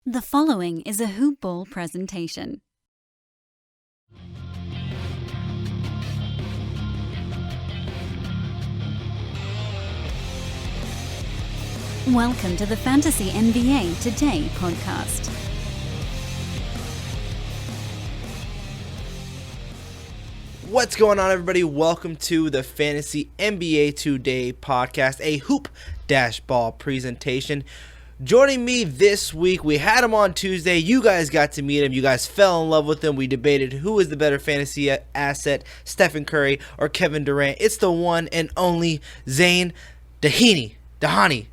The following is a Hoop Ball presentation. Welcome to the Fantasy NBA Today podcast. What's going on, everybody? Welcome to the Fantasy NBA Today podcast, a hoop-ball presentation. Joining me this week, we had him on Tuesday. You guys got to meet him. You guys fell in love with him. We debated who is the better fantasy asset, Stephen Curry or Kevin Durant. It's the one and only Zane Dahani. Denani.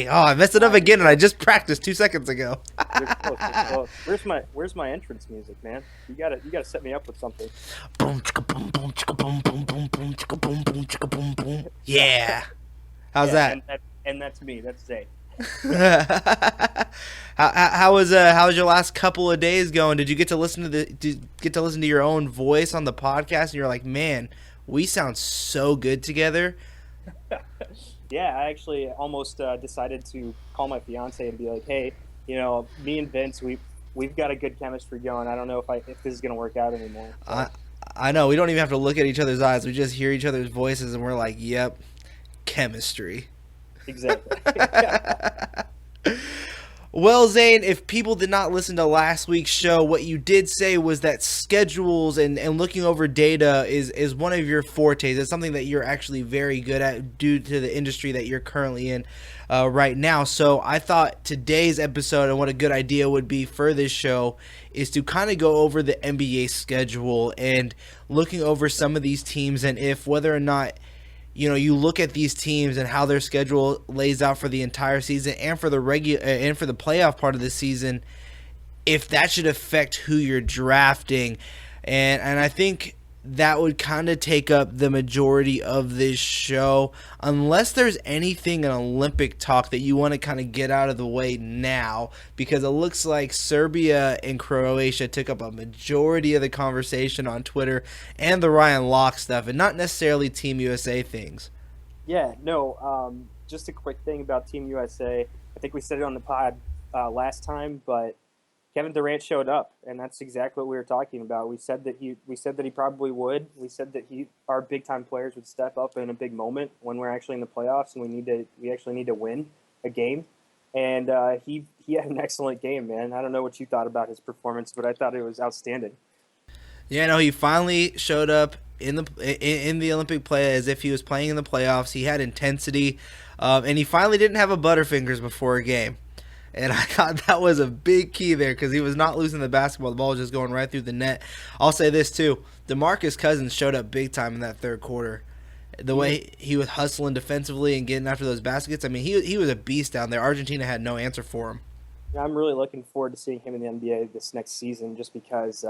Oh, I messed it up again, and I just practiced 2 seconds ago. Where's my entrance music, man? You gotta set me up with something. Boom, chicka, boom, boom, chicka, boom, boom, boom, boom, chicka, boom, boom, chicka, boom, boom. Yeah. How's that? And that's me. That's Zay. How was your last couple of days going? Did you get to listen to your own voice on the podcast, and you're like, man, we sound so good together? Yeah, I actually almost decided to call my fiance and be like, hey, me and Vince, we've got a good chemistry going. I don't know if this is gonna work out anymore. So. I know, we don't even have to look at each other's eyes. We just hear each other's voices, and we're like, yep, chemistry. Exactly. Well, Zane, if people did not listen to last week's show, what you did say was that schedules and looking over data is one of your fortes. It's something that you're actually very good at due to the industry that you're currently in right now. So I thought today's episode and what a good idea would be for this show is to kind of go over the NBA schedule and looking over some of these teams and if whether or not you look at these teams and how their schedule lays out for the entire season and for the playoff part of the season, if that should affect who you're drafting. And I think that would kind of take up the majority of this show, unless there's anything in Olympic talk that you want to kind of get out of the way now, because it looks like Serbia and Croatia took up a majority of the conversation on Twitter and the Ryan Locke stuff, and not necessarily Team USA things. Yeah, no, just a quick thing about Team USA. I think we said it on the pod last time, but Kevin Durant showed up, and that's exactly what we were talking about. We said that he probably would. We said that our big time players would step up in a big moment when we're actually in the playoffs, and we actually need to win a game. And he had an excellent game, man. I don't know what you thought about his performance, but I thought it was outstanding. Yeah, no, he finally showed up in the Olympic play as if he was playing in the playoffs. He had intensity, and he finally didn't have a Butterfingers before a game. And I thought that was a big key there because he was not losing the basketball. The ball was just going right through the net. I'll say this, too. DeMarcus Cousins showed up big time in that third quarter. The way he was hustling defensively and getting after those baskets, I mean, he was a beast down there. Argentina had no answer for him. I'm really looking forward to seeing him in the NBA this next season just because,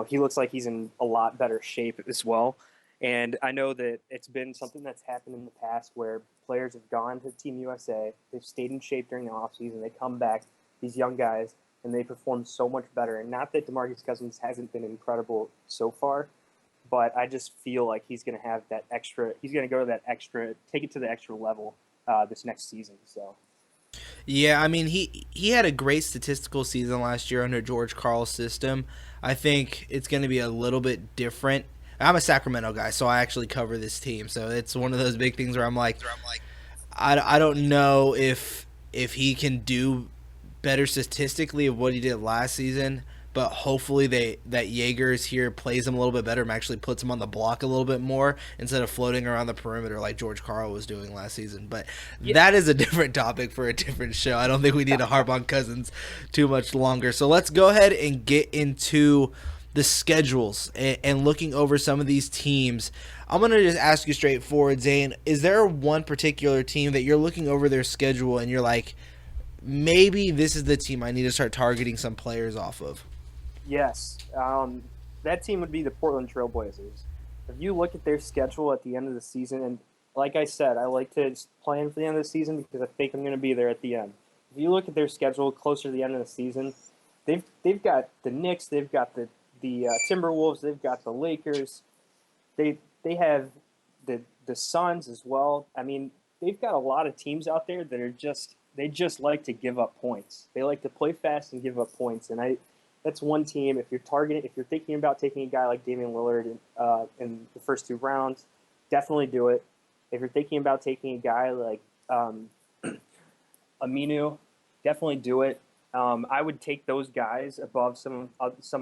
he looks like he's in a lot better shape as well. And I know that it's been something that's happened in the past where players have gone to Team USA, they've stayed in shape during the offseason, they come back, these young guys, and they perform so much better. And not that DeMarcus Cousins hasn't been incredible so far, but I just feel like he's going to have that extra, he's going to go to that extra, take it to the extra level this next season. So. Yeah, I mean, he had a great statistical season last year under George Karl's system. I think it's going to be a little bit different. I'm a Sacramento guy, so I actually cover this team. So it's one of those big things where I'm like, I don't know if he can do better statistically of what he did last season, but hopefully that Jaegers here plays him a little bit better and actually puts him on the block a little bit more instead of floating around the perimeter like George Karl was doing last season. But that is a different topic for a different show. I don't think we need to harp on Cousins too much longer. So let's go ahead and get into the schedules and looking over some of these teams. I'm going to just ask you straightforward, Zane, is there one particular team that you're looking over their schedule and you're like, maybe this is the team I need to start targeting some players off of? Yes. That team would be the Portland Trailblazers. If you look at their schedule at the end of the season, and like I said, I like to plan for the end of the season because I think I'm going to be there at the end. If you look at their schedule closer to the end of the season, they've got the Knicks, they've got the Timberwolves, they've got the Lakers, they have the Suns as well. I mean, they've got a lot of teams out there that are just like to give up points. They like to play fast and give up points, and that's one team. If you're thinking about taking a guy like Damian Lillard in the first 2 rounds, definitely do it. If you're thinking about taking a guy like Aminu, definitely do it. I would take those guys above some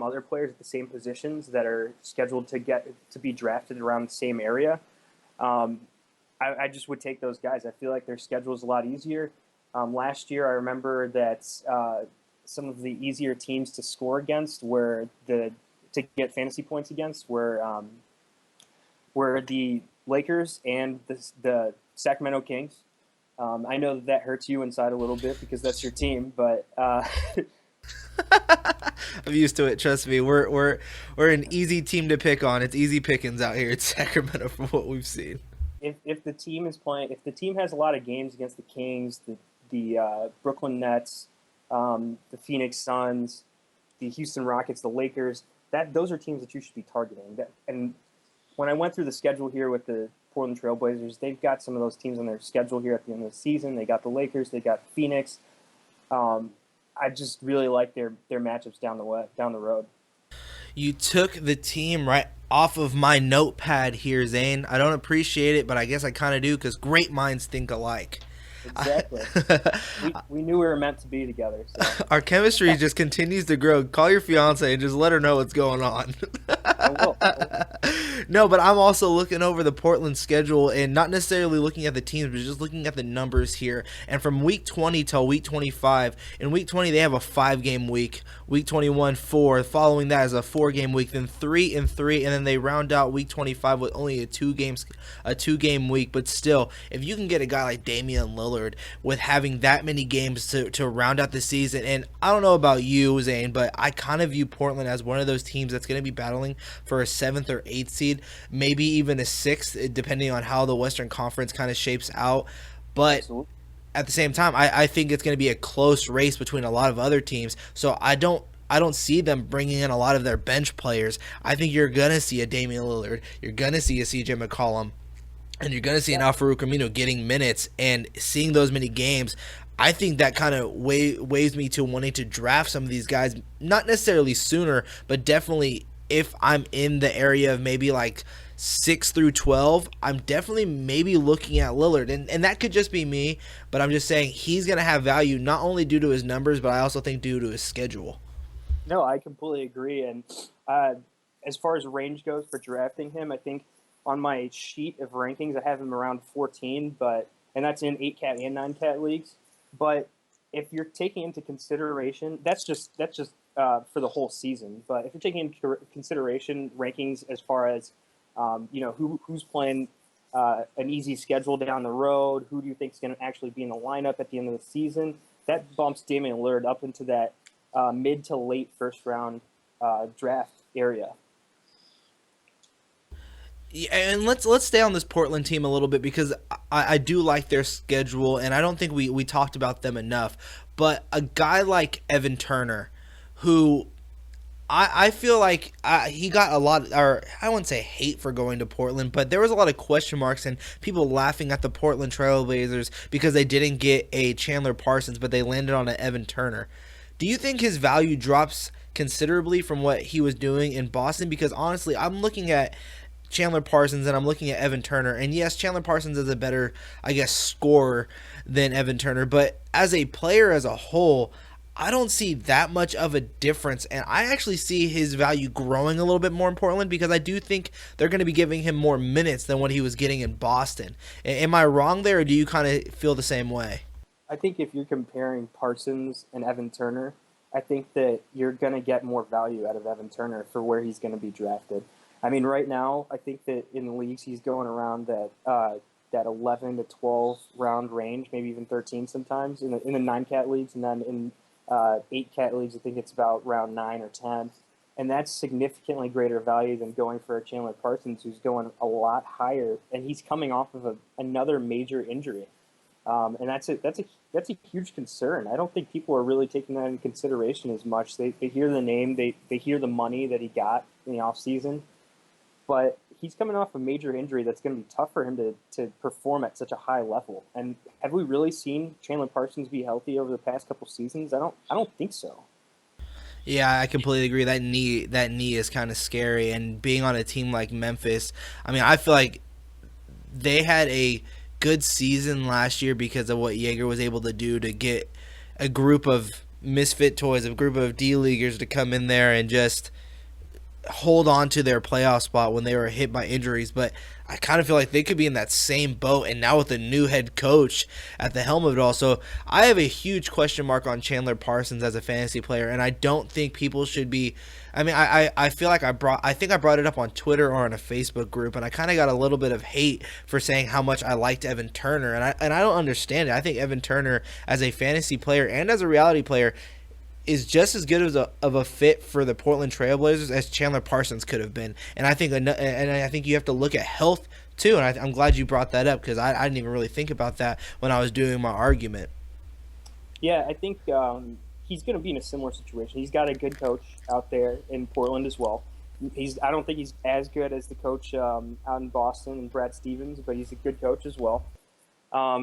other players at the same positions that are scheduled to be drafted around the same area. I just would take those guys. I feel like their schedule is a lot easier. Last year, I remember that some of the easier teams to score against to get fantasy points against were the Lakers and the Sacramento Kings. I know that hurts you inside a little bit because that's your team, but I'm used to it. Trust me, we're an easy team to pick on. It's easy pickings out here in Sacramento from what we've seen. If the team has a lot of games against the Kings, the Brooklyn Nets, the Phoenix Suns, the Houston Rockets, the Lakers, those are teams that you should be targeting. And when I went through the schedule here with the Portland Trailblazers, they've got some of those teams on their schedule here at the end of the season. They got the Lakers, they got Phoenix. I just really like their matchups down the road. You took the team right off of my notepad here, Zane. I don't appreciate it, but I guess I kind of do because great minds think alike. Exactly. we knew we were meant to be together. So. Our chemistry just continues to grow. Call your fiance and just let her know what's going on. I will. No, but I'm also looking over the Portland schedule and not necessarily looking at the teams, but just looking at the numbers here. And from week 20 till week 25, in week 20 they have a 5-game week. Week 21, 4. Following that is a 4-game week. Then 3 and 3, and then they round out week 25 with only a 2-game week. But still, if you can get a guy like Damian Lillard with having that many games to round out the season, and I don't know about you, Zane, but I kind of view Portland as one of those teams that's going to be battling for a 7th or 8th seed, maybe even a 6th, depending on how the Western Conference kind of shapes out. But Absolutely. at the same time, I think it's going to be a close race between a lot of other teams. So I don't see them bringing in a lot of their bench players. I think you're going to see a Damian Lillard. You're going to see a CJ McCollum. And you're going to see an Al-Farouq Aminu getting minutes, and seeing those many games, I think that kind of weighs me to wanting to draft some of these guys, not necessarily sooner, but definitely if I'm in the area of maybe like 6 through 12, I'm definitely maybe looking at Lillard. And that could just be me, but I'm just saying he's going to have value not only due to his numbers, but I also think due to his schedule. No, I completely agree. And as far as range goes for drafting him, I think on my sheet of rankings, I have him around 14, and that's in 8-cat and 9-cat leagues. But if you're taking into consideration, that's just for the whole season. But if you're taking into consideration rankings as far as who's playing an easy schedule down the road, who do you think is going to actually be in the lineup at the end of the season, that bumps Damian Lillard up into that mid to late first round draft area. Yeah, and let's stay on this Portland team a little bit because I do like their schedule, and I don't think we talked about them enough. But a guy like Evan Turner, who I feel like he got a lot, or I wouldn't say hate for going to Portland, but there was a lot of question marks and people laughing at the Portland Trailblazers because they didn't get a Chandler Parsons, but they landed on an Evan Turner. Do you think his value drops considerably from what he was doing in Boston? Because honestly, I'm looking at Chandler Parsons and I'm looking at Evan Turner, and yes, Chandler Parsons is a better, I guess, scorer than Evan Turner, but as a player as a whole, I don't see that much of a difference, and I actually see his value growing a little bit more in Portland because I do think they're going to be giving him more minutes than what he was getting in Boston. Am I wrong there, or do you kind of feel the same way? I think if you're comparing Parsons and Evan Turner, I think that you're going to get more value out of Evan Turner for where he's going to be drafted. I mean, right now, I think that in the leagues he's going around that 11 to 12 round range, maybe even 13 sometimes in the 9-cat leagues, and then in 8-cat leagues, I think it's about round 9 or 10, and that's significantly greater value than going for a Chandler Parsons, who's going a lot higher, and he's coming off of another major injury, and that's a huge concern. I don't think people are really taking that into consideration as much. They hear the name, they hear the money that he got in the offseason. But he's coming off a major injury that's going to be tough for him to perform at such a high level. And have we really seen Chandler Parsons be healthy over the past couple seasons? I don't think so. Yeah, I completely agree. That knee is kind of scary, and being on a team like Memphis, I mean, I feel like they had a good season last year because of what Jaeger was able to do to get a group of misfit toys, a group of D-leaguers to come in there and just hold on to their playoff spot when they were hit by injuries. But I kind of feel like they could be in that same boat, and now with a new head coach at the helm of it all. So I have a huge question mark on Chandler Parsons as a fantasy player, and I don't think people should be. I mean, I feel like I think I brought it up on Twitter or in a Facebook group, and I kind of got a little bit of hate for saying how much I liked Evan Turner, and I don't understand it. I think Evan Turner as a fantasy player and as a reality player is just as good of a fit for the Portland Trailblazers as Chandler Parsons could have been. And I think you have to look at health too. And I'm glad you brought that up because I didn't even really think about that when I was doing my argument. Yeah, I think he's going to be in a similar situation. He's got a good coach out there in Portland as well. I don't think he's as good as the coach out in Boston and Brad Stevens, but he's a good coach as well.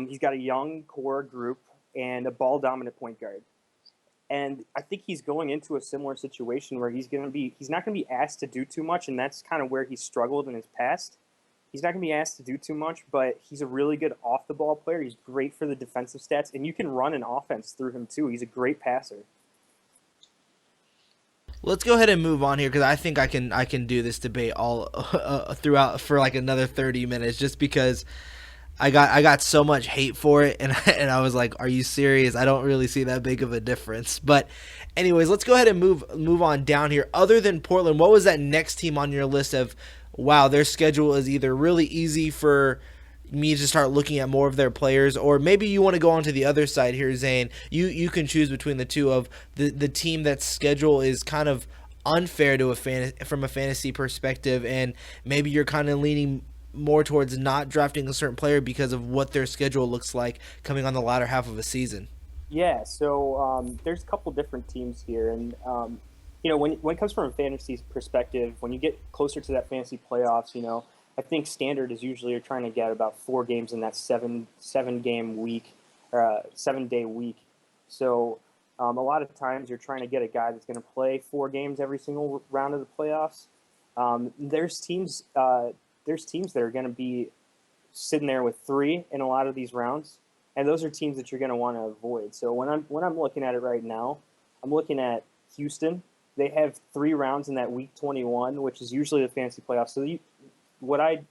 He's got a young core group and a ball-dominant point guard. And I think he's going into a similar situation where he's not going to be asked to do too much, and that's kind of where he's struggled in his past. He's not going to be asked to do too much, but he's a really good off-the-ball player. He's great for the defensive stats, and you can run an offense through him too. He's a great passer. Let's go ahead and move on here because I think I can do this debate all throughout for like another 30 minutes just because I got so much hate for it, and I was like, "Are you serious? I don't really see that big of a difference." But, anyways, let's go ahead and move on down here. Other than Portland, what was that next team on your list of? Wow, their schedule is either really easy for me to start looking at more of their players, or maybe you want to go on to the other side here, Zane. You can choose between the two of the team that schedule is kind of unfair to from a fantasy perspective, and maybe you're kind of leaning more towards not drafting a certain player because of what their schedule looks like coming on the latter half of a season. Yeah, so there's a couple different teams here, and when it comes from a fantasy perspective, when you get closer to that fantasy playoffs, I think standard is usually you're trying to get about 4 games in that seven game week or 7-day week. So a lot of times you're trying to get a guy that's going to play 4 games every single round of the playoffs. There's teams that are going to be sitting there with 3 in a lot of these rounds, and those are teams that you're going to want to avoid. So when I'm looking at it right now, I'm looking at Houston. They have 3 rounds in that week 21, which is usually the fantasy playoffs. So what I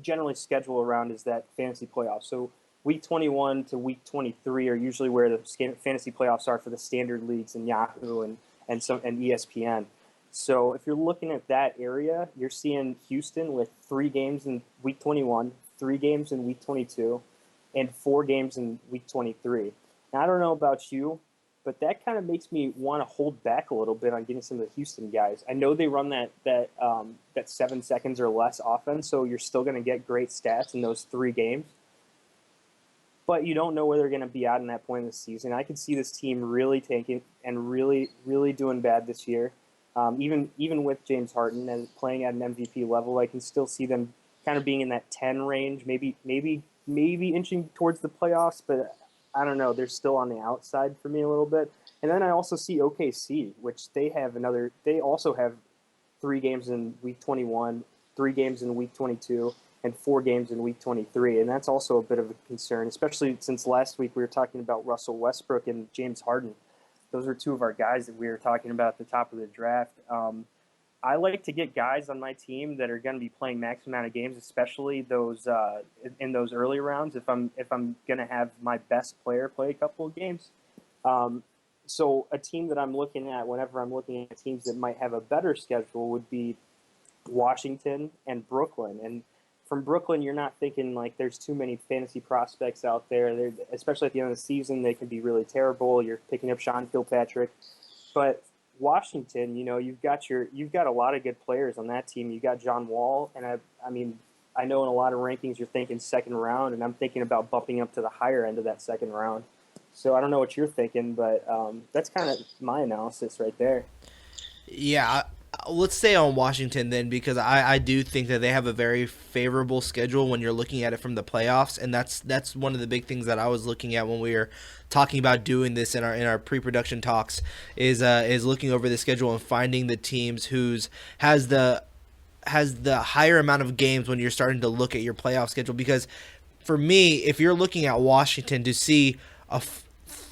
generally schedule around is that fantasy playoffs. So week 21 to week 23 are usually where the fantasy playoffs are for the standard leagues and Yahoo and ESPN. So if you're looking at that area, you're seeing Houston with 3 games in week 21, 3 games in week 22, and 4 games in week 23. Now, I don't know about you, but that kind of makes me want to hold back a little bit on getting some of the Houston guys. I know they run that 7 seconds or less offense, so you're still going to get great stats in those 3 games. But you don't know where they're going to be at in that point in the season. I could see this team really tanking and really, really doing bad this year. Even with James Harden and playing at an MVP level, I can still see them kind of being in that 10 range, maybe inching towards the playoffs, but I don't know. They're still on the outside for me a little bit. And then I also see OKC, which they also have 3 games in week 21, 3 games in week 22, and 4 games in week 23. And that's also a bit of a concern, especially since last week we were talking about Russell Westbrook and James Harden. Those are 2 of our guys that we were talking about at the top of the draft. I like to get guys on my team that are going to be playing max amount of games, especially those in those early rounds. If I'm going to have my best player play a couple of games, so a team that I'm looking at whenever I'm looking at teams that might have a better schedule would be Washington and Brooklyn. And from Brooklyn, you're not thinking like there's too many fantasy prospects out there. Especially at the end of the season, they can be really terrible. You're picking up Sean Kilpatrick, but Washington, you've got a lot of good players on that team. You got John Wall, and I know in a lot of rankings you're thinking second round, and I'm thinking about bumping up to the higher end of that second round. So I don't know what you're thinking, but that's kind of my analysis right there. Yeah, let's stay on Washington then, because I do think that they have a very favorable schedule when you're looking at it from the playoffs, and that's one of the big things that I was looking at when we were talking about doing this in our pre-production talks is looking over the schedule and finding the teams whose has the higher amount of games when you're starting to look at your playoff schedule. Because for me, if you're looking at Washington to see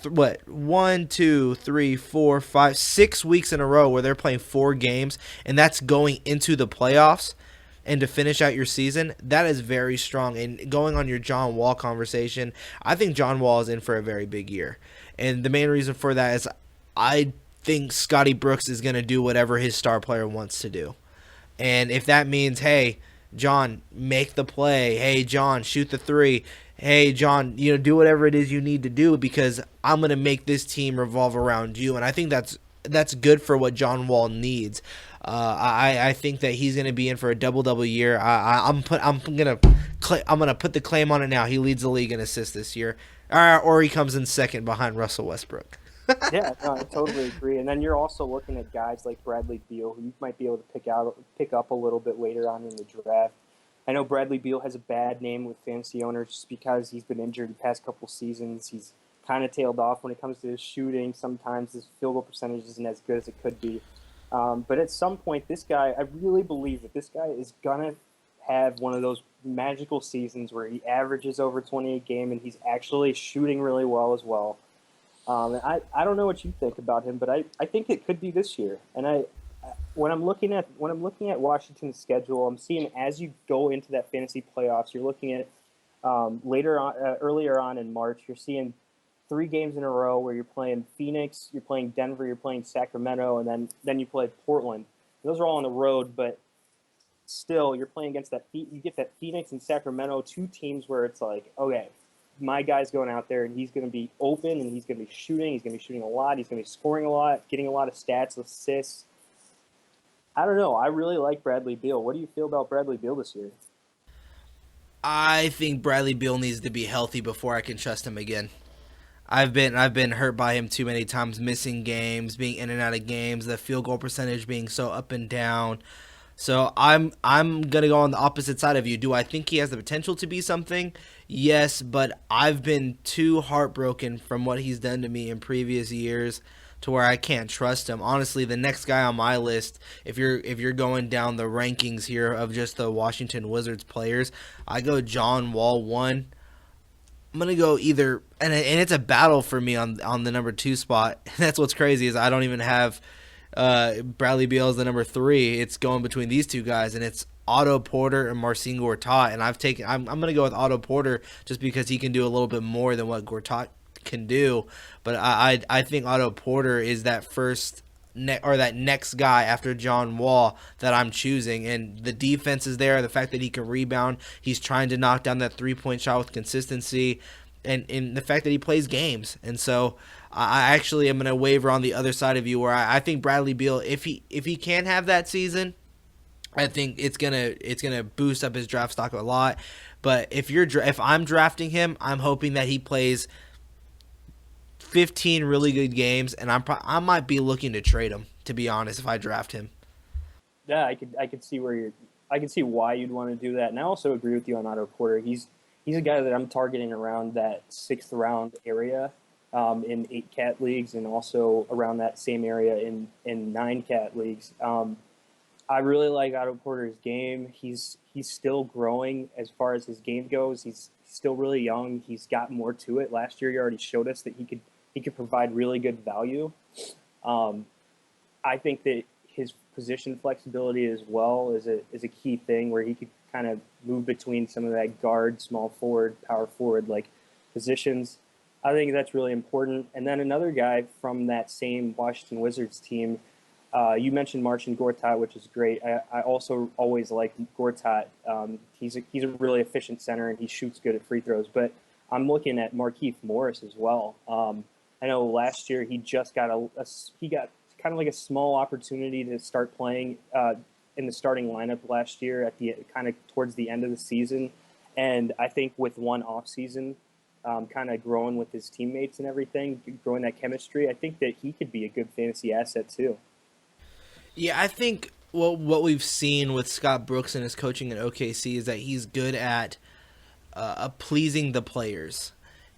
what 1, 2, 3, 4, 5, 6 weeks in a row where they're playing 4 games, and that's going into the playoffs and to finish out your season, that is very strong. And going on your John Wall conversation, I think John Wall is in for a very big year, and the main reason for that is I think Scotty Brooks is going to do whatever his star player wants to do. And if that means, hey, John, make the play. Hey, John, shoot the 3. Hey, John, do whatever it is you need to do because I'm going to make this team revolve around you. And I think that's good for what John Wall needs. I think that he's going to be in for a double year. I'm gonna put the claim on it now. He leads the league in assists this year, or he comes in second behind Russell Westbrook. Yeah, no, I totally agree. And then you're also looking at guys like Bradley Beal, who you might be able to pick up a little bit later on in the draft. I know Bradley Beal has a bad name with fantasy owners just because he's been injured the past couple seasons. He's kind of tailed off when it comes to his shooting. Sometimes his field goal percentage isn't as good as it could be. But at some point, this guy, I really believe that this guy is going to have one of those magical seasons where he averages over 20 a game and he's actually shooting really well as well. I don't know what you think about him, but I think it could be this year. And when I'm looking at Washington's schedule, I'm seeing as you go into that fantasy playoffs, you're looking at earlier on in March, you're seeing 3 games in a row where you're playing Phoenix, you're playing Denver, you're playing Sacramento, and then you play Portland. Those are all on the road, but still you're playing against you get that Phoenix and Sacramento, 2 teams where it's like, okay, my guy's going out there and he's going to be open and he's going to be shooting. He's going to be shooting a lot. He's going to be scoring a lot, getting a lot of stats, assists. I don't know. I really like Bradley Beal. What do you feel about Bradley Beal this year? I think Bradley Beal needs to be healthy before I can trust him again. I've been hurt by him too many times, missing games, being in and out of games, the field goal percentage being so up and down. So I'm gonna go on the opposite side of you. Do I think he has the potential to be something? Yes, but I've been too heartbroken from what he's done to me in previous years to where I can't trust him. Honestly, the next guy on my list, if you're going down the rankings here of just the Washington Wizards players, I go John Wall 1. I'm gonna go either, and it's a battle for me on the number 2 spot. That's what's crazy is I don't even have Bradley Beal as the number 3. It's going between these 2 guys, and it's Otto Porter and Marcin Gortat. And I'm gonna go with Otto Porter just because he can do a little bit more than what Gortat can do. But I think Otto Porter is that that next guy after John Wall that I'm choosing, and the defense is there. The fact that he can rebound, he's trying to knock down that 3-point shot with consistency, and the fact that he plays games. And so I actually am going to waver on the other side of you, where I think Bradley Beal, if he can have that season, I think it's gonna boost up his draft stock a lot. But if I'm drafting him, I'm hoping that he plays 15 really good games, and I might be looking to trade him, to be honest, if I draft him. Yeah, I could see I could see why you'd want to do that, and I also agree with you on Otto Porter. He's a guy that I'm targeting around that 6th round area in 8-cat leagues, and also around that same area in 9-cat leagues. I really like Otto Porter's game. He's still growing as far as his game goes. He's still really young. He's got more to it. Last year, he already showed us that he could provide really good value. I think that his position flexibility as well is a key thing, where he could kind of move between some of that guard, small forward, power forward like positions. I think that's really important. And then another guy from that same Washington Wizards team, you mentioned Marcin Gortat, which is great. I also always like Gortat. He's a really efficient center, and he shoots good at free throws. But I'm looking at Markieff Morris as well. I know last year he just got he got kind of like a small opportunity to start playing in the starting lineup last year at the kind of towards the end of the season. And I think with one off season, kind of growing with his teammates and everything, growing that chemistry, I think that he could be a good fantasy asset too. Yeah, I think what we've seen with Scott Brooks and his coaching at OKC is that he's good at pleasing the players,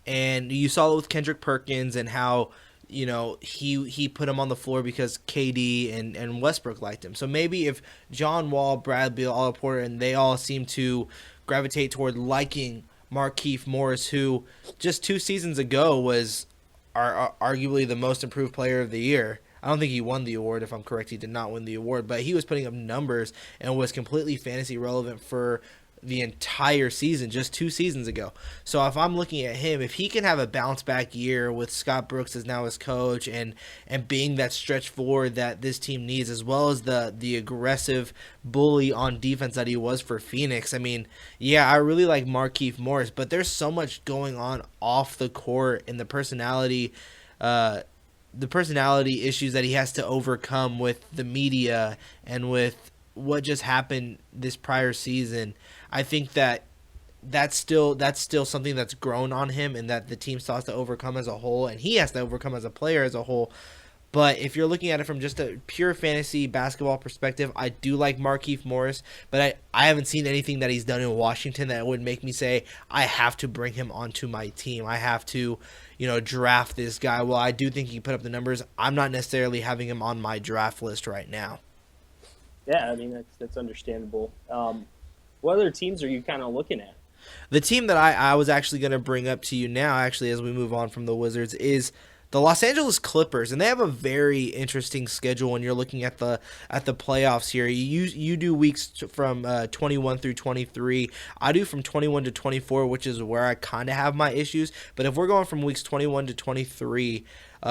and you saw it with Kendrick Perkins and how he put him on the floor because KD and Westbrook liked him. So maybe if John Wall, Brad Beal, Otto Porter, and they all seem to gravitate toward liking Markieff Morris, who just 2 seasons ago was arguably the most improved player of the year. I don't think he won the award. If I'm correct, he did not win the award, but he was putting up numbers and was completely fantasy relevant for the entire season just 2 seasons ago. So if I'm looking at him, if he can have a bounce back year with Scott Brooks as now his coach and being that stretch forward that this team needs, as well as the aggressive bully on defense that he was for Phoenix. I mean, yeah, I really like Markieff Morris, but there's so much going on off the court and the personality issues that he has to overcome with the media and with what just happened this prior season. I think that's still something that's grown on him and that the team still has to overcome as a whole, and he has to overcome as a player as a whole. But if you're looking at it from just a pure fantasy basketball perspective, I do like Markieff Morris, but I haven't seen anything that he's done in Washington that would make me say I have to bring him onto my team. I have to, draft this guy. Well, I do think he put up the numbers. I'm not necessarily having him on my draft list right now. Yeah, I mean, that's understandable. What other teams are you kind of looking at? The team that I was actually going to bring up to you now, actually, as we move on from the Wizards, is the Los Angeles Clippers, and they have a very interesting schedule when you're looking at the playoffs here. You do weeks from 21 through 23. I do from 21 to 24, which is where I kind of have my issues. But if we're going from weeks 21 to 23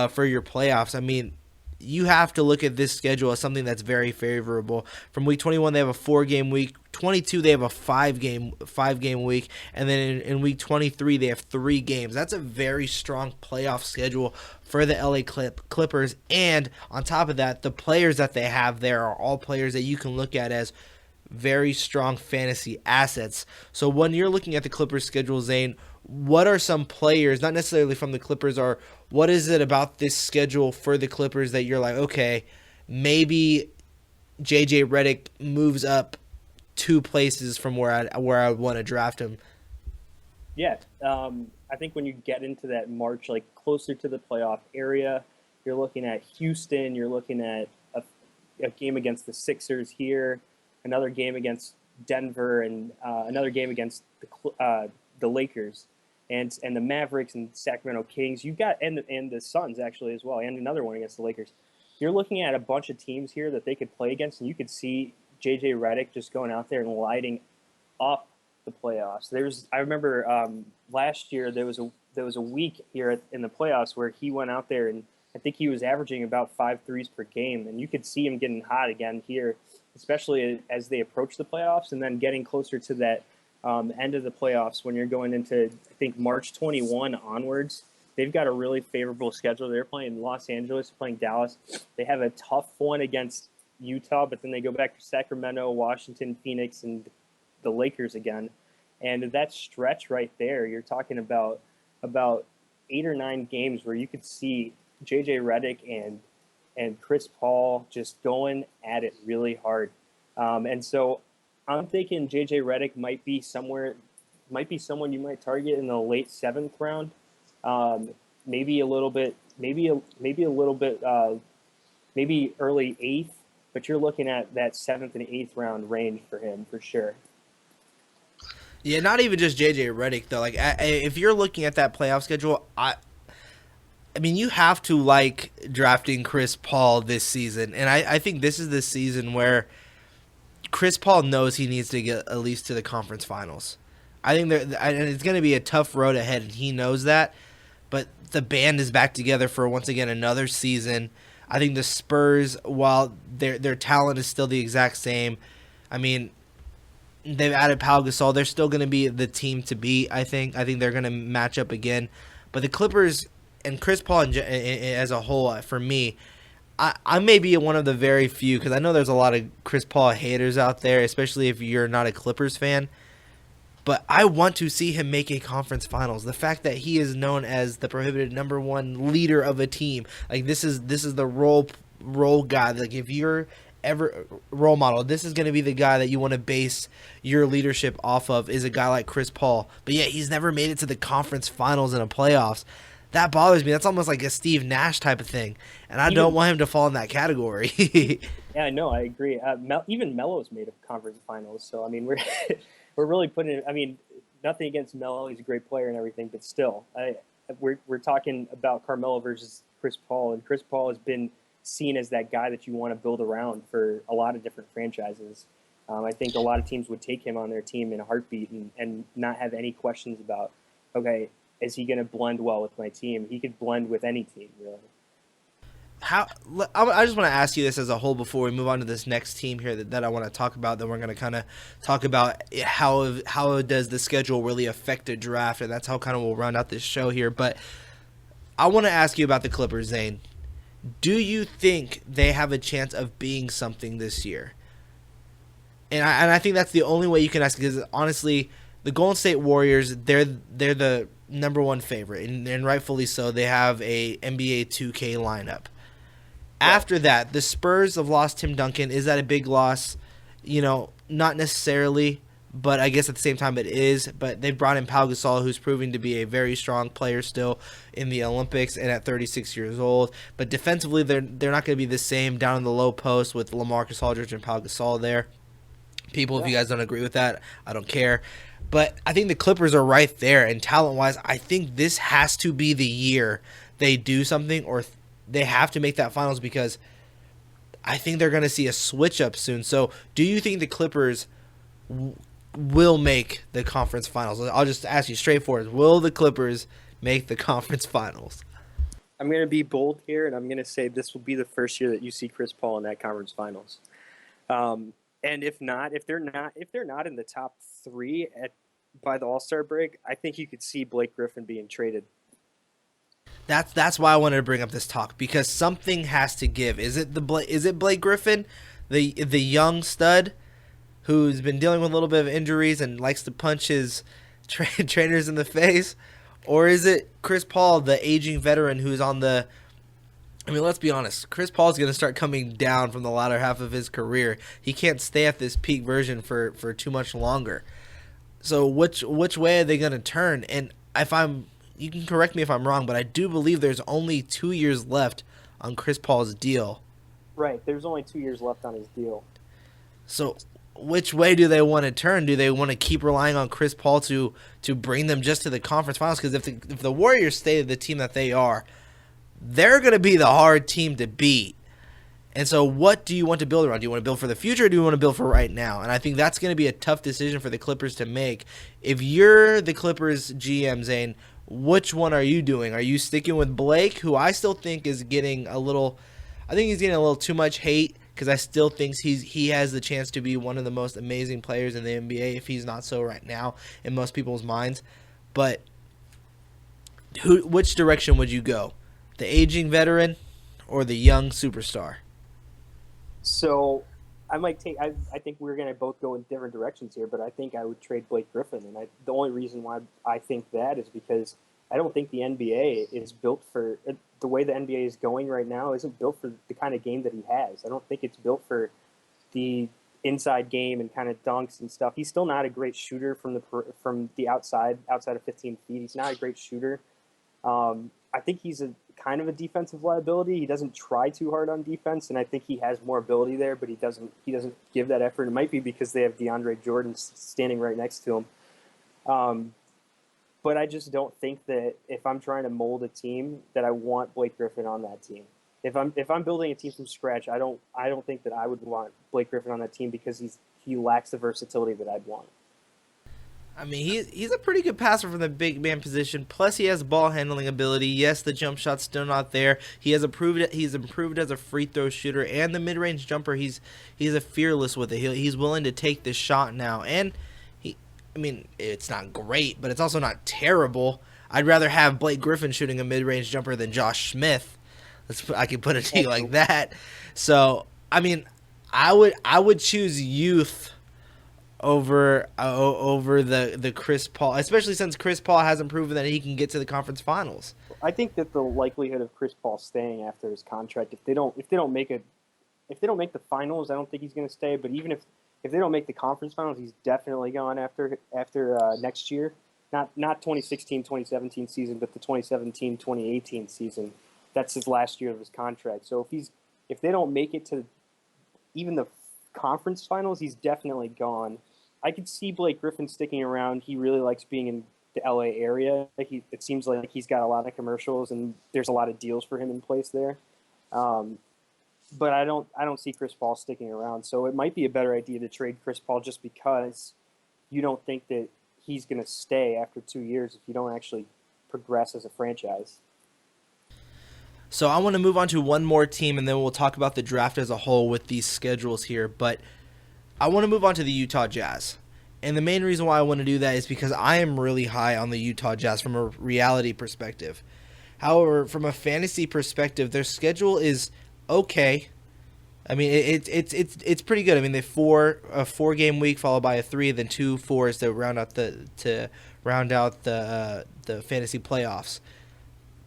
for your playoffs, I mean, you have to look at this schedule as something that's very favorable. From week 21, they have a 4-game week. 22, they have a 5-game week, and then in week 23, they have 3 games. That's a very strong playoff schedule for the LA Clippers. And on top of that, the players that they have there are all players that you can look at as very strong fantasy assets. So when you're looking at the Clippers schedule, Zane, what are some players, not necessarily from the Clippers, or what is it about this schedule for the Clippers that you're like, okay, maybe JJ Redick moves up 2 places from where I want to draft him? Yeah, I think when you get into that March, like closer to the playoff area, you're looking at Houston, you're looking at a game against the Sixers here, another game against Denver, and another game against the Lakers. And the Mavericks and Sacramento Kings, you got and the Suns actually as well, and another one against the Lakers. You're looking at a bunch of teams here that they could play against, and you could see JJ Redick just going out there and lighting up the playoffs. I remember last year there was a week here in the playoffs where he went out there and I think he was averaging about 5 threes per game, and you could see him getting hot again here, especially as they approach the playoffs, and then getting closer to that end of the playoffs when you're going into, I think, March 21 onwards. They've got a really favorable schedule. They're playing Los Angeles, playing Dallas. They have a tough one against Utah, but then they go back to Sacramento, Washington, Phoenix, and the Lakers again. And that stretch right there, you're talking about 8 or 9 games where you could see JJ Redick and Chris Paul just going at it really hard. And so I'm thinking JJ Redick might be someone you might target in the late 7th round, maybe early 8th, but you're looking at that 7th and 8th round range for him for sure. Yeah, not even just JJ Redick though. Like if you're looking at that playoff schedule, I mean, you have to like drafting Chris Paul this season, and I think this is the season where Chris Paul knows he needs to get at least to the conference finals. I think and it's going to be a tough road ahead, and he knows that. But the band is back together for, once again, another season. I think the Spurs, while their talent is still the exact same, I mean, they've added Pau Gasol. They're still going to be the team to beat, I think. I think they're going to match up again. But the Clippers and Chris Paul as a whole, for me, I may be one of the very few, because I know there's a lot of Chris Paul haters out there, especially if you're not a Clippers fan. But I want to see him make a conference finals. The fact that he is known as the prohibited #1 leader of a team, like this is the role guy. Like if you're ever role model. This is going to be the guy that you want to base your leadership off of, is a guy like Chris Paul. But yeah, he's never made it to the conference finals and the playoffs. That bothers me. That's almost like a Steve Nash type of thing, and I don't want him to fall in that category. Yeah, no, I agree. Even Melo's made a conference finals, so I mean, we're we're really putting it. I mean, nothing against Melo; he's a great player and everything, but still, we're talking about Carmelo versus Chris Paul, and Chris Paul has been seen as that guy that you want to build around for a lot of different franchises. I think a lot of teams would take him on their team in a heartbeat and not have any questions about, okay, is he going to blend well with my team? He could blend with any team, really. I just want to ask you this as a whole before we move on to this next team here that I want to talk about. Then we're going to kind of talk about how does the schedule really affect a draft, and that's how kind of we'll round out this show here. But I want to ask you about the Clippers, Zane. Do you think they have a chance of being something this year? And I think that's the only way you can ask, because honestly, the Golden State Warriors, they're the number one favorite, and rightfully so. They have a NBA 2K lineup. After that, the Spurs have lost Tim Duncan. Is that a big loss? Not necessarily, but I guess at the same time it is. But they brought in Pau Gasol, who's proving to be a very strong player still in the Olympics and at 36 years old. But defensively, they're not going to be the same down in the low post with LaMarcus Aldridge and Pau Gasol there. People, if you guys don't agree with that, I don't care. But I think the Clippers are right there, and talent-wise, I think this has to be the year they do something, or they have to make that finals, because I think they're going to see a switch up soon. So do you think the Clippers will make the conference finals? I'll just ask you straightforward. Will the Clippers make the conference finals? I'm going to be bold here, and I'm going to say this will be the first year that you see Chris Paul in that conference finals. And if they're not in the top three by the All-Star break, I think you could see Blake Griffin being traded. That's why I wanted to bring up this talk, because something has to give. Is it Blake Griffin, the young stud who's been dealing with a little bit of injuries and likes to punch his trainers in the face, or is it Chris Paul, the aging veteran who's on the? I mean, let's be honest. Chris Paul's going to start coming down from the latter half of his career. He can't stay at this peak version for too much longer. So which way are they going to turn? And you can correct me if I'm wrong, but I do believe there's only 2 years left on Chris Paul's deal. Right, there's only 2 years left on his deal. So which way do they want to turn? Do they want to keep relying on Chris Paul to bring them just to the conference finals? Because if the Warriors stay the team that they are, they're going to be the hard team to beat. And so what do you want to build around? Do you want to build for the future, or do you want to build for right now? And I think that's going to be a tough decision for the Clippers to make. If you're the Clippers GM, Zane, which one are you doing? Are you sticking with Blake, who I still think is getting a little too much hate, because I still think he has the chance to be one of the most amazing players in the NBA, if he's not so right now in most people's minds. But which direction would you go? The aging veteran or the young superstar? So I think we're going to both go in different directions here, but I think I would trade Blake Griffin. And the only reason why I think that is because I don't think the NBA is built for the way the NBA is going right now. Isn't built for the kind of game that he has. I don't think it's built for the inside game and kind of dunks and stuff. He's still not a great shooter from the outside of 15 feet. He's not a great shooter. I think he's a kind of a defensive liability. He doesn't try too hard on defense, and I think he has more ability there, but he doesn't give that effort. It might be because they have DeAndre Jordan standing right next to him. But I just don't think that if I'm trying to mold a team, that I want Blake Griffin on that team. If I'm building a team from scratch, I don't think that I would want Blake Griffin on that team, because he lacks the versatility that I'd want. I mean, he's a pretty good passer from the big man position. Plus, he has ball handling ability. Yes, the jump shot's still not there. He's improved as a free throw shooter, and the mid range jumper. He's a fearless with it. He's willing to take this shot now, and it's not great, but it's also not terrible. I'd rather have Blake Griffin shooting a mid range jumper than Josh Smith. I can put it to you like that. So I mean, I would choose youth over the Chris Paul, especially since Chris Paul hasn't proven that he can get to the conference finals. I think that the likelihood of Chris Paul staying after his contract, if they don't if they don't make the finals, I don't think he's going to stay. But even if they don't make the conference finals, he's definitely gone after next year. Not 2016-2017 season, but the 2017-2018 season. That's his last year of his contract. So if they don't make it to even the conference finals, he's definitely gone. I could see Blake Griffin sticking around. He really likes being in the LA area. It seems like he's got a lot of commercials and there's a lot of deals for him in place there. But I don't see Chris Paul sticking around. So it might be a better idea to trade Chris Paul just because you don't think that he's going to stay after 2 years if you don't actually progress as a franchise. So I want to move on to one more team, and then we'll talk about the draft as a whole with these schedules here. But I want to move on to the Utah Jazz. And the main reason why I want to do that is because I am really high on the Utah Jazz from a reality perspective. However, from a fantasy perspective, their schedule is okay. I mean, it's pretty good. I mean, they a 4-game week followed by a 3, then 2 4s to round out the fantasy playoffs.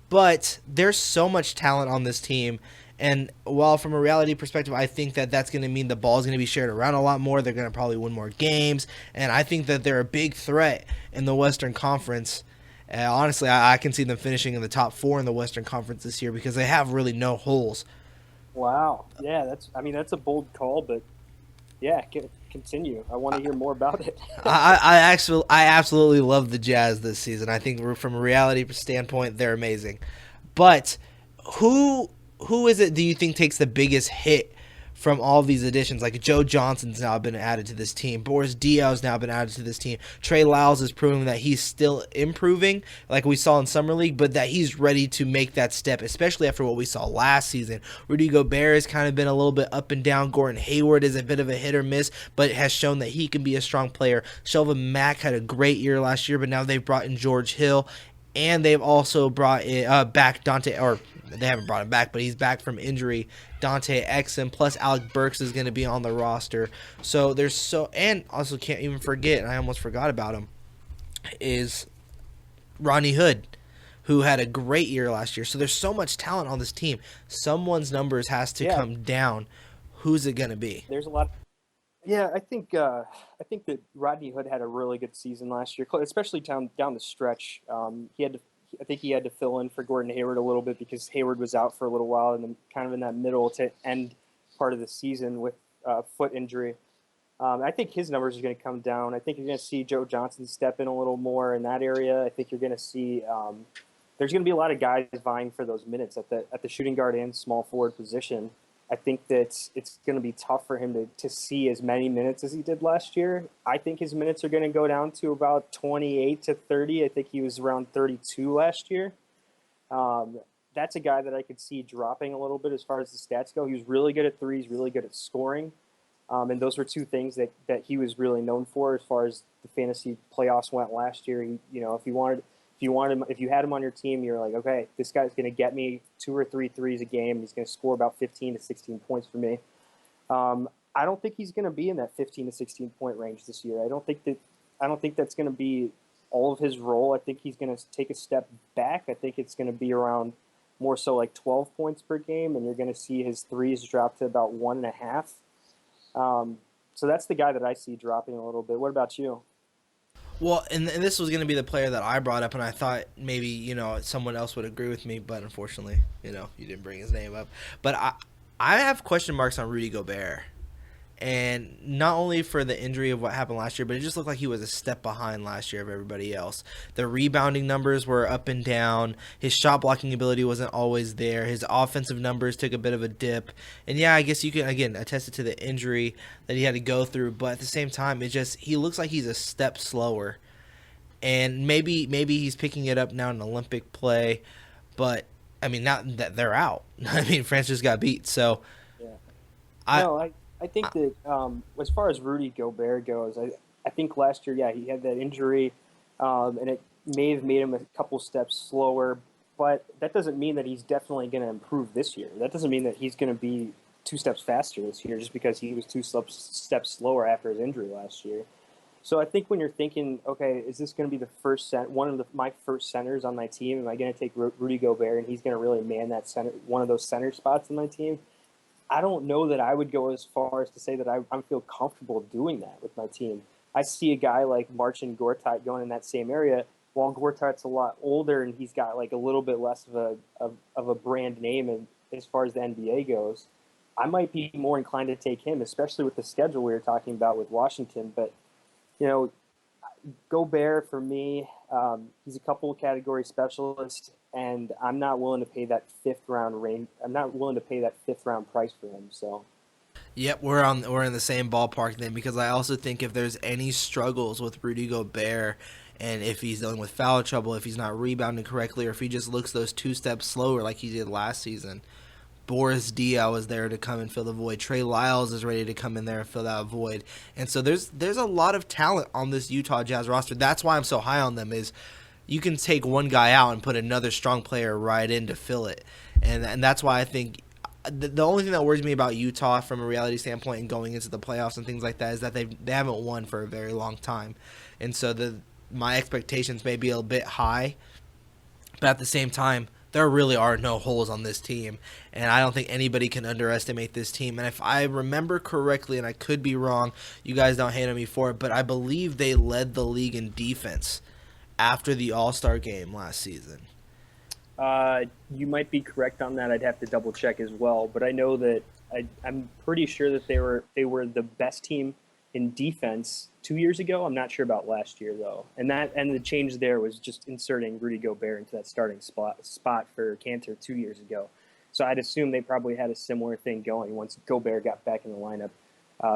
But there's so much talent on this team, and while from a reality perspective, I think that that's going to mean the ball is going to be shared around a lot more. They're going to probably win more games, and I think that they're a big threat in the Western Conference. Honestly, I can see them finishing in the top 4 in the Western Conference this year because they have really no holes. Wow. Yeah, that's a bold call, but yeah, continue. I want to hear more about it. I absolutely love the Jazz this season. I think from a reality standpoint, they're amazing. But who is it do you think takes the biggest hit from all of these additions? Like Joe Johnson's now been added to this team. Boris Diaw's now been added to this team. Trey Lyles is proving that he's still improving, like we saw in Summer League, but that he's ready to make that step, especially after what we saw last season. Rudy Gobert has kind of been a little bit up and down. Gordon Hayward is a bit of a hit or miss, but has shown that he can be a strong player. Shelvin Mack had a great year last year, but now they've brought in George Hill, and they've also brought back Dante, or they haven't brought him back, but he's back from injury. Dante Exum, plus Alec Burks is going to be on the roster. So and also can't even forget, and I almost forgot about him, is Rodney Hood, who had a great year last year. So there's so much talent on this team. Someone's numbers has to come down. Who's it going to be? There's a lot. Yeah, I think that Rodney Hood had a really good season last year, especially down the stretch. I think he had to fill in for Gordon Hayward a little bit because Hayward was out for a little while, and then kind of in that middle to end part of the season with foot injury. I think his numbers are going to come down. I think you're going to see Joe Johnson step in a little more in that area. I think you're going to see there's going to be a lot of guys vying for those minutes at the shooting guard and small forward position. I think that it's going to be tough for him to see as many minutes as he did last year. I think his minutes are going to go down to about 28 to 30. I think he was around 32 last year. That's a guy that I could see dropping a little bit as far as the stats go. He was really good at threes, really good at scoring. And those were two things that he was really known for as far as the fantasy playoffs went last year. If you had him on your team, you're like, okay, this guy's going to get me 2 or 3 threes a game. He's going to score about 15 to 16 points for me. I don't think he's going to be in that 15 to 16 point range this year. I don't think that's going to be all of his role. I think he's going to take a step back. I think it's going to be around more so like 12 points per game, and you're going to see his threes drop to about 1.5. So that's the guy that I see dropping a little bit. What about you? Well, and this was going to be the player that I brought up, and I thought maybe, someone else would agree with me, but unfortunately, you didn't bring his name up. But I have question marks on Rudy Gobert. And not only for the injury of what happened last year, but it just looked like he was a step behind last year of everybody else. The rebounding numbers were up and down. His shot blocking ability wasn't always there. His offensive numbers took a bit of a dip. And yeah, I guess you can, again, attest it to the injury that he had to go through. But at the same time, he looks like he's a step slower. And maybe he's picking it up now in Olympic play. But, I mean, not that they're out. I mean, France just got beat. So, yeah. I think that as far as Rudy Gobert goes, I think last year, he had that injury, and it may have made him a couple steps slower, but that doesn't mean that he's definitely going to improve this year. That doesn't mean that he's going to be 2 steps faster this year just because he was 2 steps slower after his injury last year. So I think when you're thinking, okay, is this going to be my first centers on my team? Am I going to take Rudy Gobert and he's going to really man that center, one of those center spots on my team? I don't know that I would go as far as to say that I feel comfortable doing that with my team. I see a guy like Marcin Gortat going in that same area, while Gortat's a lot older and he's got like a little bit less of a brand name, and as far as the NBA goes, I might be more inclined to take him, especially with the schedule we were talking about with Washington. But you know, Gobert for me, he's a couple of category specialist, and I'm not willing to pay that fifth round range. I'm not willing to pay that fifth round price for him. So Yep, we're in the same ballpark then, because I also think if there's any struggles with Rudy Gobert, and if he's dealing with foul trouble, if he's not rebounding correctly, or if he just looks those 2 steps slower like he did last season, Boris Diaw is there to come and fill the void. Trey Lyles is ready to come in there and fill that void. And so there's a lot of talent on this Utah Jazz roster. That's why I'm so high on them, is you can take one guy out and put another strong player right in to fill it. And that's why I think the only thing that worries me about Utah from a reality standpoint and going into the playoffs and things like that is that they haven't won for a very long time. And so my expectations may be a bit high, but at the same time, there really are no holes on this team, and I don't think anybody can underestimate this team. And if I remember correctly, and I could be wrong, you guys don't hate on me for it, but I believe they led the league in defense after the All-Star game last season. you might be correct on that. I'd have to double check as well, but I know that I'm pretty sure that they were the best team in defense 2 years ago. I'm not sure about last year though, and the change there was just inserting Rudy Gobert into that starting spot for Cantor 2 years ago. So I'd assume they probably had a similar thing going once Gobert got back in the lineup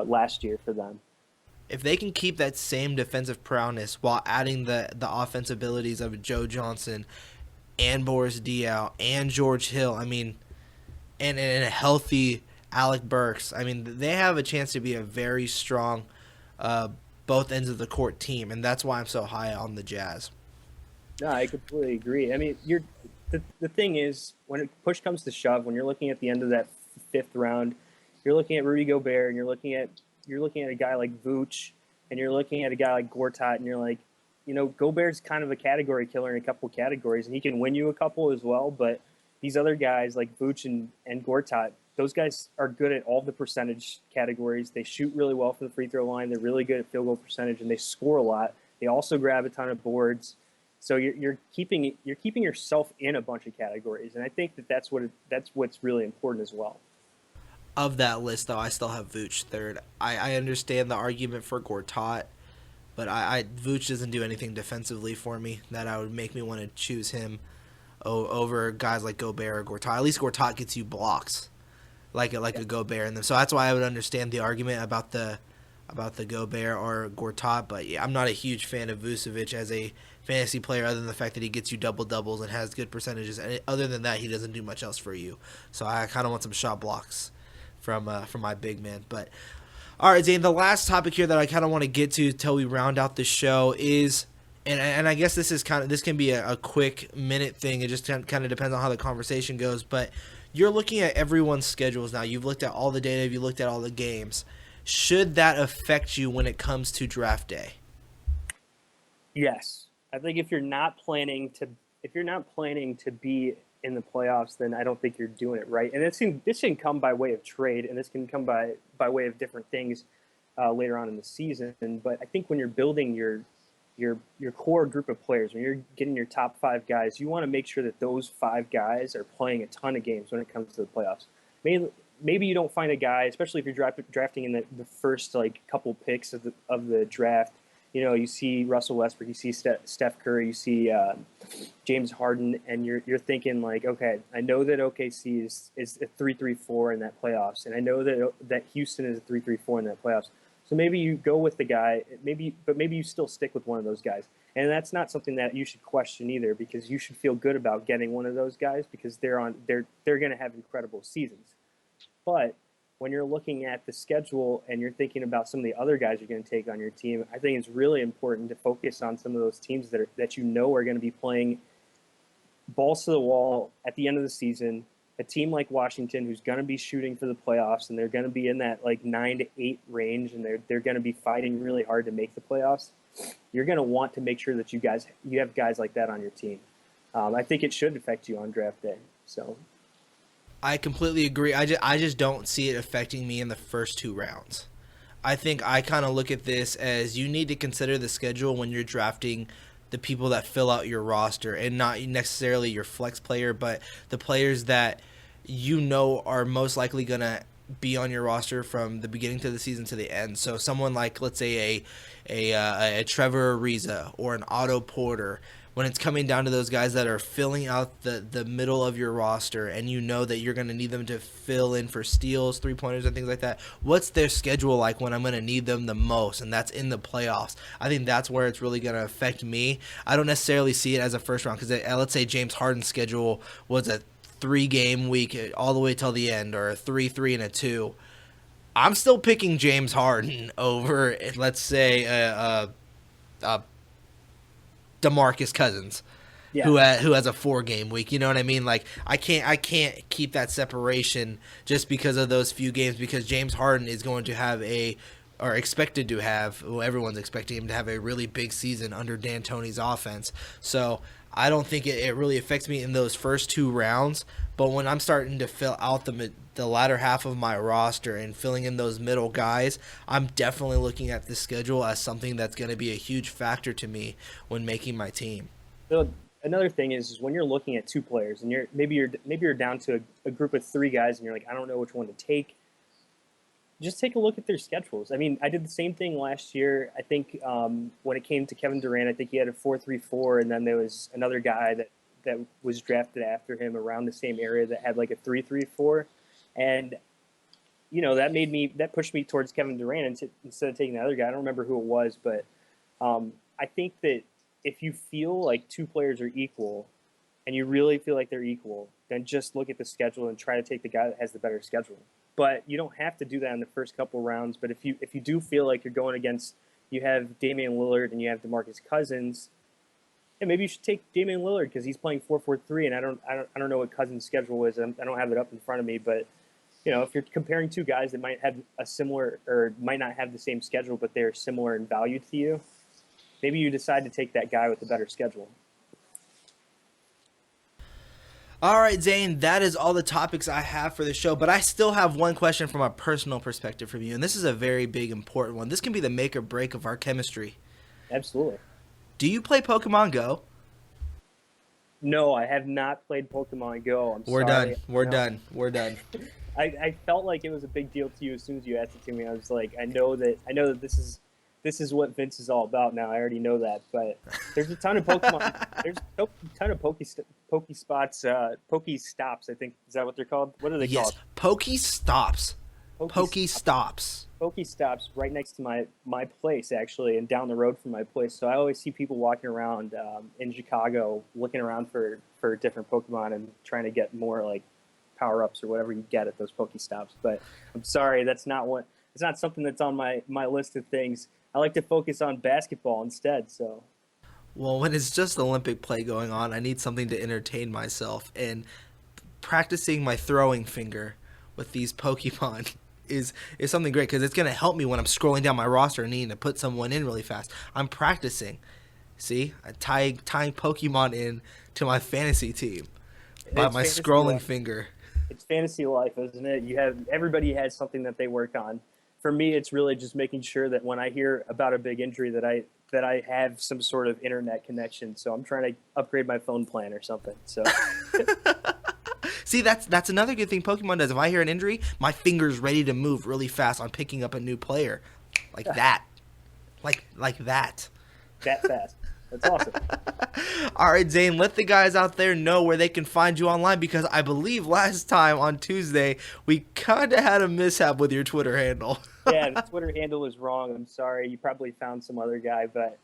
last year for them. If they can keep that same defensive prowess while adding the offensive abilities of Joe Johnson and Boris Diaw and George Hill, I mean, and a healthy Alec Burks, I mean, they have a chance to be a very strong both ends of the court team, and that's why I'm so high on the Jazz. No, I completely agree. I mean, the thing is, when push comes to shove, when you're looking at the end of that fifth round, you're looking at Rudy Gobert, and you're looking at a guy like Vooch, and you're looking at a guy like Gortat, and you're like, Gobert's kind of a category killer in a couple categories, and he can win you a couple as well. But these other guys like Vooch and Gortat, those guys are good at all the percentage categories. They shoot really well from the free throw line. They're really good at field goal percentage, and they score a lot. They also grab a ton of boards. So you're keeping yourself in a bunch of categories, and I think that's what's really important as well. Of that list, though, I still have Vooch third. I understand the argument for Gortat, but Vooch doesn't do anything defensively for me that I would make me want to choose him over guys like Gobert or Gortat. At least Gortat gets you blocks, like a Gobert in them. So that's why I would understand the argument about the Gobert or Gortat. But yeah, I'm not a huge fan of Vucevic as a fantasy player, other than the fact that he gets you double doubles and has good percentages. And other than that, he doesn't do much else for you. So I kind of want some shot blocks from my big man. But all right, Zane, the last topic here that I kind of want to get to till we round out the show is, and I guess this can be a quick minute thing. It just kind of depends on how the conversation goes. But you're looking at everyone's schedules now. You've looked at all the data. You've looked at all the games. Should that affect you when it comes to draft day? Yes, I think if you're not planning to be in the playoffs, then I don't think you're doing it right. And this can come by way of trade, and this can come by way of different things later on in the season. But I think when you're building your core group of players, when you're getting your top 5 guys, you want to make sure that those 5 guys are playing a ton of games when it comes to the playoffs. Maybe you don't find a guy, especially if you're drafting in the first couple picks of the draft. You see Russell Westbrook, you see Steph Curry, you see James Harden, and you're thinking like, okay, I know that OKC is a 3-3-4 in that playoffs, and I know that Houston is a 3-3-4 in that playoffs. So maybe you go with the guy, but maybe you still stick with one of those guys, and that's not something that you should question either, because you should feel good about getting one of those guys because they're going to have incredible seasons. But when you're looking at the schedule and you're thinking about some of the other guys you're going to take on your team, I think it's really important to focus on some of those teams that are going to be playing balls to the wall at the end of the season. A team like Washington, who's going to be shooting for the playoffs, and they're going to be in that 9 to 8 range, and they're going to be fighting really hard to make the playoffs. You're going to want to make sure that you have guys like that on your team. I think it should affect you on draft day. So. I completely agree. I just don't see it affecting me in the first 2 rounds. I think I kind of look at this as you need to consider the schedule when you're drafting the people that fill out your roster, and not necessarily your flex player, but the players that you know are most likely going to be on your roster from the beginning to the season to the end. So someone like, let's say, a Trevor Ariza or an Otto Porter, when it's coming down to those guys that are filling out the middle of your roster, and you know that you're going to need them to fill in for steals, three-pointers, and things like that, what's their schedule like when I'm going to need them the most? And that's in the playoffs. I think that's where it's really going to affect me. I don't necessarily see it as a first round, because let's say James Harden's schedule was a 3-game week all the way till the end, or a 3-3 and a 2. I'm still picking James Harden over, let's say, DeMarcus Cousins, who has a 4-game week. You know what I mean? Like, I can't keep that separation just because of those few games, because James Harden is going to have expected to have, well, everyone's expecting him to have a really big season under D'Antoni's offense. So I don't think it really affects me in those first 2 rounds. But when I'm starting to fill out the latter half of my roster and filling in those middle guys, I'm definitely looking at the schedule as something that's going to be a huge factor to me when making my team. So another thing is when you're looking at 2 players and maybe you're down to a group of 3 guys and you're like, I don't know which one to take. Just take a look at their schedules. I mean, I did the same thing last year. I think when it came to Kevin Durant, I think he had a 4.34, and then there was another guy that was drafted after him around the same area that had like a 3.34, and that pushed me towards Kevin Durant instead of taking the other guy. I don't remember who it was, but I think that if you feel like 2 players are equal, and you really feel like they're equal, then just look at the schedule and try to take the guy that has the better schedule. But you don't have to do that in the first couple rounds. But if you do feel like you're going against, you have Damian Lillard and you have DeMarcus Cousins, and maybe you should take Damian Lillard because he's playing 4-4-3, and I don't know what Cousins' schedule is. I don't have it up in front of me, but if you're comparing 2 guys that might have a similar or might not have the same schedule, but they're similar in value to you, maybe you decide to take that guy with a better schedule. All right, Zane, that is all the topics I have for the show, but I still have one question from a personal perspective from you, and this is a very big, important one. This can be the make or break of our chemistry. Absolutely. Do you play Pokemon Go? No, I have not played Pokemon Go. We're done. We're done. I felt like it was a big deal to you as soon as you asked it to me. I was like, I know that this is what Vince is all about now. I already know that, but there's a ton of Pokemon. There's a ton of Pokestops. I think, is that what they're called? What are they called? Pokestops. Pokestops right next to my place, actually, and down the road from my place. So I always see people walking around in Chicago looking around for different Pokemon and trying to get more like power-ups or whatever you get at those Pokestops. But I'm sorry, it's not something that's on my list of things. I like to focus on basketball instead. So, well, when it's just Olympic play going on, I need something to entertain myself, and practicing my throwing finger with these Pokemon is something great, because it's going to help me when I'm scrolling down my roster and needing to put someone in really fast. I'm practicing. See, I'm tying Pokemon in to my fantasy team by my scrolling finger. It's fantasy life, isn't it? Everybody has something that they work on. For me, it's really just making sure that when I hear about a big injury that I have some sort of internet connection. So I'm trying to upgrade my phone plan or something. So see, that's another good thing Pokemon does. If I hear an injury, my finger's ready to move really fast on picking up a new player. Like that. Like that. That fast. That's awesome. All right, Zane, let the guys out there know where they can find you online, because I believe last time on Tuesday we kind of had a mishap with your Twitter handle. Yeah, the Twitter handle is wrong. I'm sorry. You probably found some other guy, but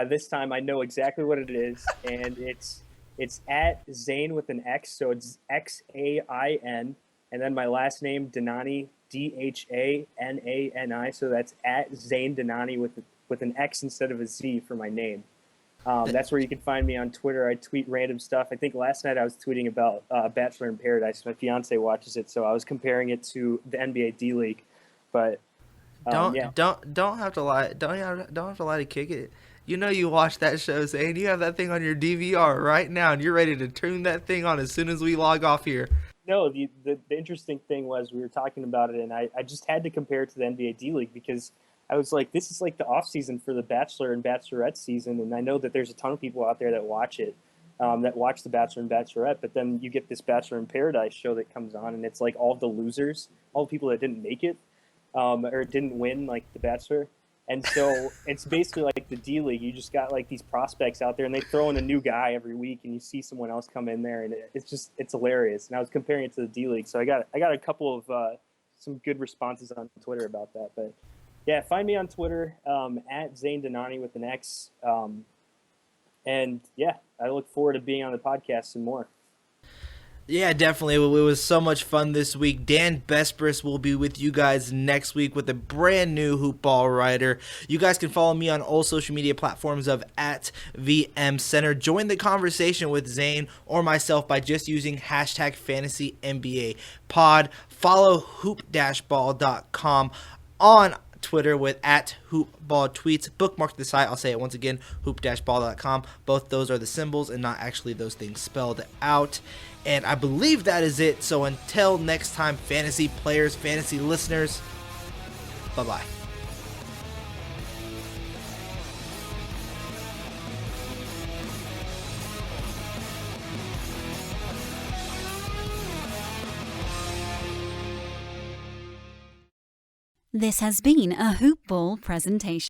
this time I know exactly what it is, and it's at Zane with an X, so it's Xain, and then my last name, Dhanani, Dhanani, so that's at Zane Dhanani with an X instead of a Z for my name. That's where you can find me on Twitter. I tweet random stuff. I think last night I was tweeting about Bachelor in Paradise. My fiance watches it, so I was comparing it to the NBA D League. But don't have to lie. Don't have to lie to kick it. You know you watch that show, Zane. You have that thing on your DVR right now, and you're ready to turn that thing on as soon as we log off here. No, the interesting thing was we were talking about it, and I just had to compare it to the NBA D League because I was like, this is like the off season for the Bachelor and Bachelorette season, and I know that there's a ton of people out there that watch it, that watch the Bachelor and Bachelorette, but then you get this Bachelor in Paradise show that comes on, and it's like all the losers, all the people that didn't make it, or didn't win, like the Bachelor. And so it's basically like the D League. You just got like these prospects out there, and they throw in a new guy every week, and you see someone else come in there, and it's hilarious. And I was comparing it to the D League, so I got a couple of some good responses on Twitter about that. But yeah, find me on Twitter at Zane Donani with an X, and yeah, I look forward to being on the podcast some more. Yeah, definitely. It was so much fun this week. Dan Besbris will be with you guys next week with a brand new Hoop Ball writer. You guys can follow me on all social media platforms of @VMCenter. Join the conversation with Zane or myself by just using hashtag FantasyNBAPod. Follow hoop-ball.com on Twitter with @hoopballtweets. Bookmark the site. I'll say it once again, hoop-ball.com. Both those are the symbols and not actually those things spelled out. And I believe that is it. So until next time, fantasy players, fantasy listeners, bye-bye. This has been a Hoop Ball presentation.